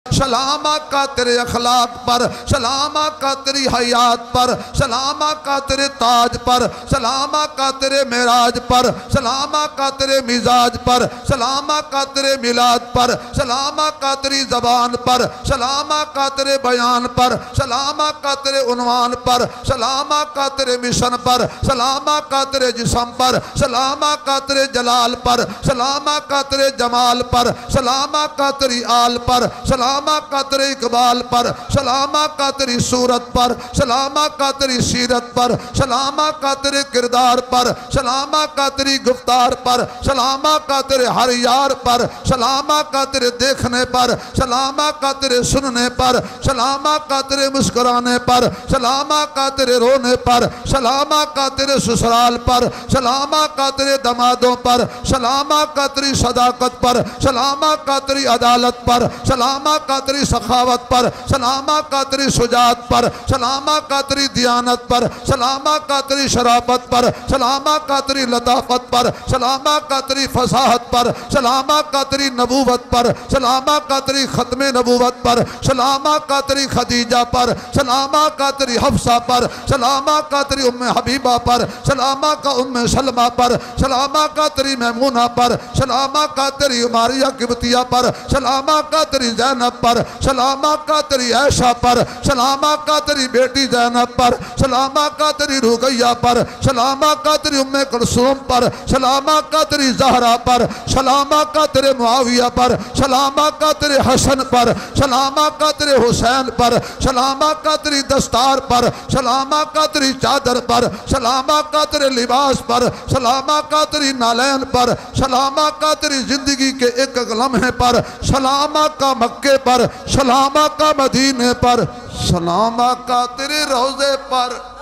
सलाम आका तेरे अखलाक पर, सलाम आका तेरी हयात पर, सलाम आका तेरे ताज पर, सलाम आका तेरे मेराज पर, सलाम आका तेरे मिजाज पर, सलाम आका तेरे मिलाद पर, सलाम आका तेरी जबान पर, सलाम आका तेरे बयान पर, सलाम आका तेरे उन्वान पर, सलाम आका तेरे मिशन पर, सलाम आका तेरे जिस्म पर, सलाम आका तेरे जलाल पर, सलाम आका तेरे जमाल पर, सलाम आका तेरी आल पर, सलाम आका तेरे इकबाल पर, सलाम आका तेरी सूरत पर, सलाम आका तेरी सीरत पर, सलाम आका तेरे किरदार पर, सलाम आका तेरी गुफ्तार पर, सलाम आका तेरे हर यार पर, सलाम आका तेरे देखने पर, सलाम आका तेरे सुनने पर, सलाम आका तेरे मुस्कुराने पर, सलाम आका तेरे रोने पर, सलाम आका तेरे ससुराल पर, सलाम आका तेरे दमादों पर, सलाम आका तेरी सदाकत पर, सलाम आका तेरी अदालत पर, सलाम आका तेरी सखावत पर, सलाम आका तेरी सुजात पर, सलाम आका तेरी दियानत पर, सलाम आका तेरी शराफत पर, सलाम आका तेरी लताफत पर, सलाम आका तेरी फसाहत पर, सलाम आका तेरी नबूवत पर, सलाम आका तेरी खत्मे नबूवत पर, सलाम आका तेरी खदीजा पर, सलाम आका तेरी हफ्सा पर, सलाम आका तेरी उम्मे हबीबा पर, सलाम आका उम्मे सलमा पर, सलाम आका तेरी मैमूना पर, सलाम आका तेरी मारिया किबतिया पर, सलाम आका तेरी जैनब पर, सलाम आका तेरी ऐशा पर, सलाम आका तेरी बेटी जैनब पर, सलाम आका तेरी रुगैया पर, सलाम आका तेरी उम्मे कुलसूम पर, सलाम आका तेरी ज़हरा पर, सलाम आका तेरे मुआविया पर, सलाम आका तेरे हसन पर, सलाम आका तेरे हुसैन पर, सलाम आका तेरी दस्तार पर, सलाम आका तेरी चादर पर, सलाम आका तेरे लिबास पर, सलाम आका तेरी नालैन पर, सलाम आका तेरी जिंदगी के एक एक लम्हे पर, सलाम आका मक्के पर, सलाम आका मदीने पर, सलाम आका तेरे रोज़े पर।